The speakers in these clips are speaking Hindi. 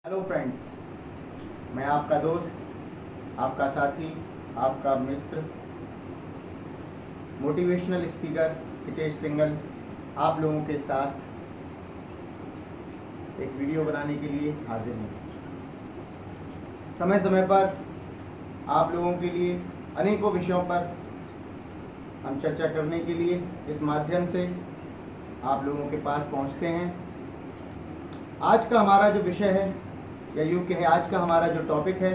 हेलो फ्रेंड्स, मैं आपका दोस्त, आपका साथी, आपका मित्र, मोटिवेशनल स्पीकर हितेश सिंगल आप लोगों के साथ एक वीडियो बनाने के लिए हाजिर हूँ। समय समय पर आप लोगों के लिए अनेकों विषयों पर हम चर्चा करने के लिए इस माध्यम से आप लोगों के पास पहुँचते हैं। आज का हमारा जो विषय है या यूँ कहें आज का हमारा जो टॉपिक है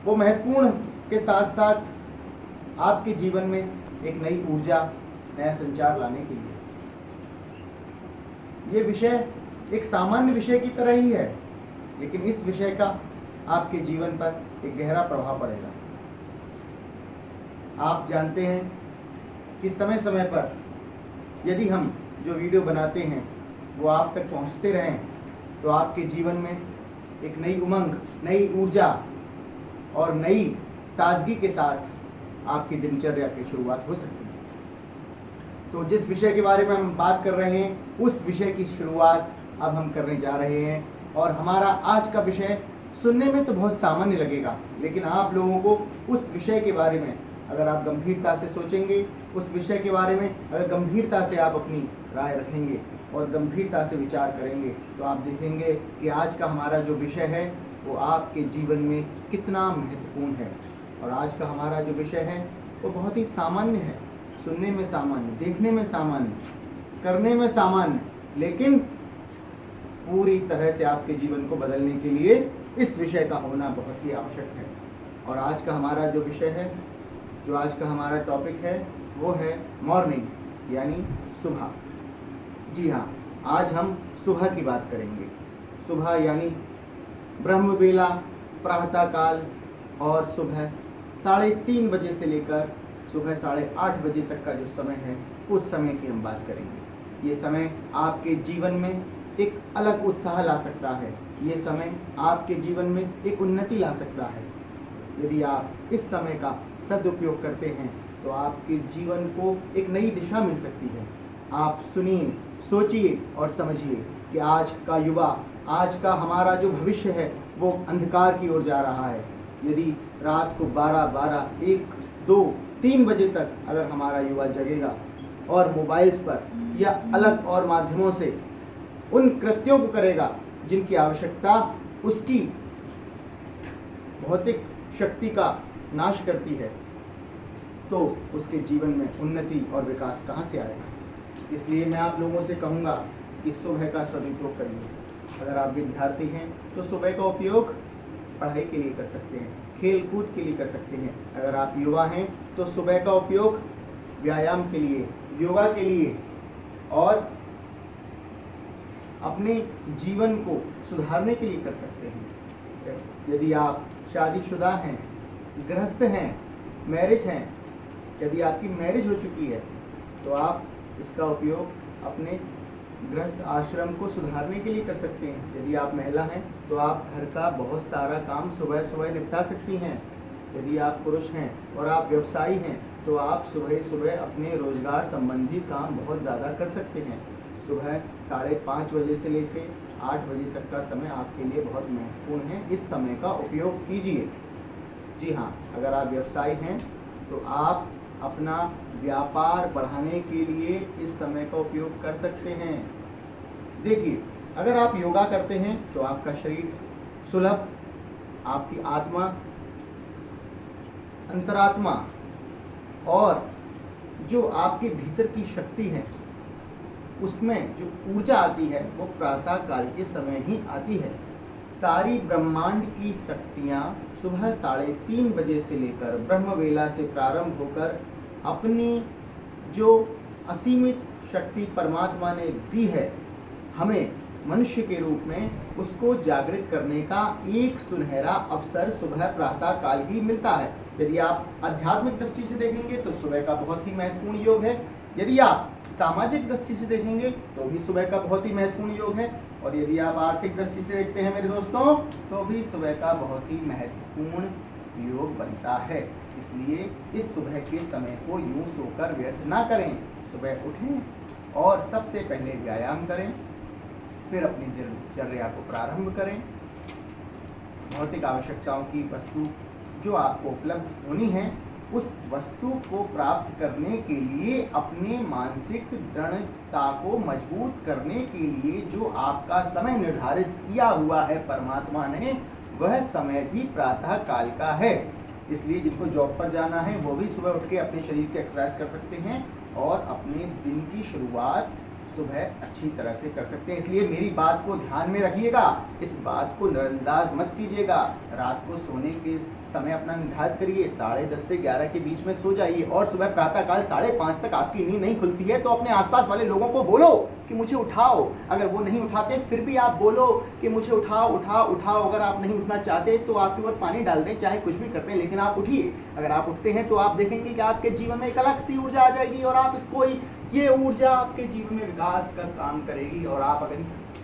वो महत्वपूर्ण के साथ साथ आपके जीवन में एक नई ऊर्जा, नया संचार लाने के लिए। ये विषय एक सामान्य विषय की तरह ही है, लेकिन इस विषय का आपके जीवन पर एक गहरा प्रभाव पड़ेगा। आप जानते हैं कि समय समय पर यदि हम जो वीडियो बनाते हैं वो आप तक पहुंचते रहें तो आपके जीवन में एक नई उमंग, नई ऊर्जा और नई ताजगी के साथ आपकी दिनचर्या की शुरुआत हो सकती है। तो जिस विषय के बारे में हम बात कर रहे हैं उस विषय की शुरुआत अब हम करने जा रहे हैं। और हमारा आज का विषय सुनने में तो बहुत सामान्य लगेगा, लेकिन आप लोगों को उस विषय के बारे में अगर आप गंभीरता से सोचेंगे, उस विषय के बारे में अगर गंभीरता से आप अपनी राय रखेंगे और गंभीरता से विचार करेंगे तो आप देखेंगे कि आज का हमारा जो विषय है वो आपके जीवन में कितना महत्वपूर्ण है। और आज का हमारा जो विषय है वो बहुत ही सामान्य है, सुनने में सामान्य, देखने में सामान्य, करने में सामान्य, लेकिन पूरी तरह से आपके जीवन को बदलने के लिए इस विषय का होना बहुत ही आवश्यक है। और आज का हमारा जो विषय है, जो आज का हमारा टॉपिक है वो है मॉर्निंग, यानी सुबह। जी हाँ, आज हम सुबह की बात करेंगे। सुबह यानी ब्रह्म बेला, प्रातः काल और सुबह 3:30 बजे से लेकर सुबह 8:30 बजे तक का जो समय है उस समय की हम बात करेंगे। ये समय आपके जीवन में एक अलग उत्साह ला सकता है, ये समय आपके जीवन में एक उन्नति ला सकता है। यदि आप इस समय का सदुपयोग करते हैं तो आपके जीवन को एक नई दिशा मिल सकती है। आप सुनिए, सोचिए और समझिए कि आज का युवा, आज का हमारा जो भविष्य है वो अंधकार की ओर जा रहा है। यदि रात को 12, 1, 2, 3 बजे तक अगर हमारा युवा जगेगा और मोबाइल्स पर या अलग और माध्यमों से उन कृत्यों को करेगा जिनकी आवश्यकता उसकी भौतिक शक्ति का नाश करती है, तो उसके जीवन में उन्नति और विकास कहाँ से आएगा। इसलिए मैं आप लोगों से कहूँगा कि सुबह का सदुपयोग करिए। अगर आप विद्यार्थी हैं तो सुबह का उपयोग पढ़ाई के लिए कर सकते हैं, खेल कूद के लिए कर सकते हैं। अगर आप युवा हैं तो सुबह का उपयोग व्यायाम के लिए, योगा के लिए और अपने जीवन को सुधारने के लिए कर सकते हैं। यदि आप शादीशुदा हैं, गृहस्थ हैं, मैरिज हैं, यदि आपकी मैरिज हो चुकी है तो आप इसका उपयोग अपने गृहस्थ आश्रम को सुधारने के लिए कर सकते हैं। यदि आप महिला हैं तो आप घर का बहुत सारा काम सुबह सुबह निपटा सकती हैं। यदि आप पुरुष हैं और आप व्यवसायी हैं तो आप सुबह सुबह अपने रोजगार संबंधी काम बहुत ज़्यादा कर सकते हैं। सुबह 5:30 बजे से लेकर 8 बजे तक का समय आपके लिए बहुत महत्वपूर्ण है। इस समय का उपयोग कीजिए। जी हाँ, अगर आप व्यवसायी हैं तो आप अपना व्यापार बढ़ाने के लिए इस समय का उपयोग कर सकते हैं। देखिए, अगर आप योगा करते हैं तो आपका शरीर सुलभ, आपकी आत्मा, अंतरात्मा और जो आपके भीतर की शक्ति है उसमें जो ऊर्जा आती है वो प्रातः काल के समय ही आती है। सारी ब्रह्मांड की शक्तियाँ सुबह 3:30 बजे से लेकर ब्रह्म वेला से प्रारंभ होकर अपनी जो असीमित शक्ति परमात्मा ने दी है हमें मनुष्य के रूप में, उसको जागृत करने का एक सुनहरा अवसर सुबह प्रातः काल ही मिलता है। यदि आप आध्यात्मिक दृष्टि से देखेंगे तो सुबह का बहुत ही महत्वपूर्ण योग है। यदि आप सामाजिक दृष्टि से देखेंगे तो भी सुबह का बहुत ही महत्वपूर्ण योग है। और यदि आप आर्थिक दृष्टि से देखते हैं मेरे दोस्तों तो भी सुबह का बहुत ही महत्वपूर्ण योग बनता है। इसलिए इस सुबह के समय को यूं सोकर व्यर्थ ना करें। सुबह उठें और सबसे पहले व्यायाम करें, फिर अपनी दिनचर्या को प्रारंभ करें। भौतिक आवश्यकताओं की वस्तु जो आपको उपलब्ध होनी है, उस वस्तु को प्राप्त करने के लिए अपने मानसिक दृढ़ता को मजबूत करने के लिए जो आपका समय निर्धारित किया हुआ है परमात्मा ने, वह समय भी प्रातः काल का है। इसलिए जिनको जॉब पर जाना है वो भी सुबह उठ के अपने शरीर की एक्सरसाइज कर सकते हैं और अपने दिन की शुरुआत सुबह अच्छी तरह से कर सकते हैं। इसलिए मेरी बात को ध्यान में रखिएगा, इस बात को नजरअंदाज मत कीजिएगा। रात को सोने के समय अपना निर्धारित करिए, 10:30 से 11 के बीच में सो जाइए और सुबह प्रातःकाल 5:30 तक आपकी नींद नहीं खुलती है तो अपने आसपास वाले लोगों को बोलो कि मुझे उठाओ। अगर वो नहीं उठाते फिर भी आप बोलो कि मुझे उठाओ उठाओ उठाओ। अगर आप नहीं उठना चाहते तो आपके ऊपर पानी डाल दें, चाहे कुछ भी करते हैं, लेकिन आप उठिए। अगर आप उठते हैं तो आप देखेंगे कि आपके जीवन में एक अलग सी ऊर्जा आ जाएगी और आप कोई ये ऊर्जा आपके जीवन में विकास का काम करेगी। और आप अगर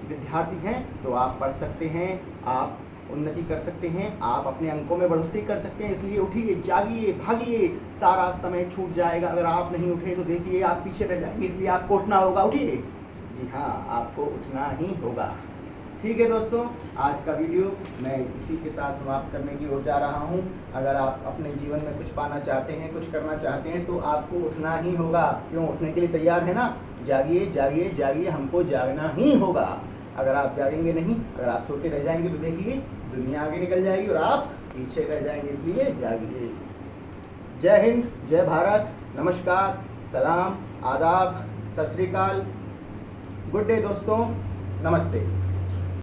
विद्यार्थी हैं तो आप पढ़ सकते हैं, आप उन्नति कर सकते हैं, आप अपने अंकों में बढ़ोतरी कर सकते हैं। इसलिए उठिए, जागिए, भागिए, सारा समय छूट जाएगा। अगर आप नहीं उठे तो देखिए आप पीछे रह जाएंगे, इसलिए आपको उठना होगा। उठिए, जी हाँ, आपको उठना ही होगा। ठीक है दोस्तों, आज का वीडियो मैं इसी के साथ समाप्त करने की ओर जा रहा हूँ। अगर आप अपने जीवन में कुछ पाना चाहते हैं, कुछ करना चाहते हैं तो आपको उठना ही होगा। क्यों? उठने के लिए तैयार है ना? जागिए जागिए जागिए, हमको जागना ही होगा। अगर आप जागेंगे नहीं, अगर आप सोते रह जाएंगे तो देखिए दुनिया आगे निकल जाएगी और आप पीछे रह जाएंगे। इसलिए जागिए। जय हिंद, जय भारत, नमस्कार, सलाम, आदाब, सत श्री अकाल, गुड डे दोस्तों, नमस्ते।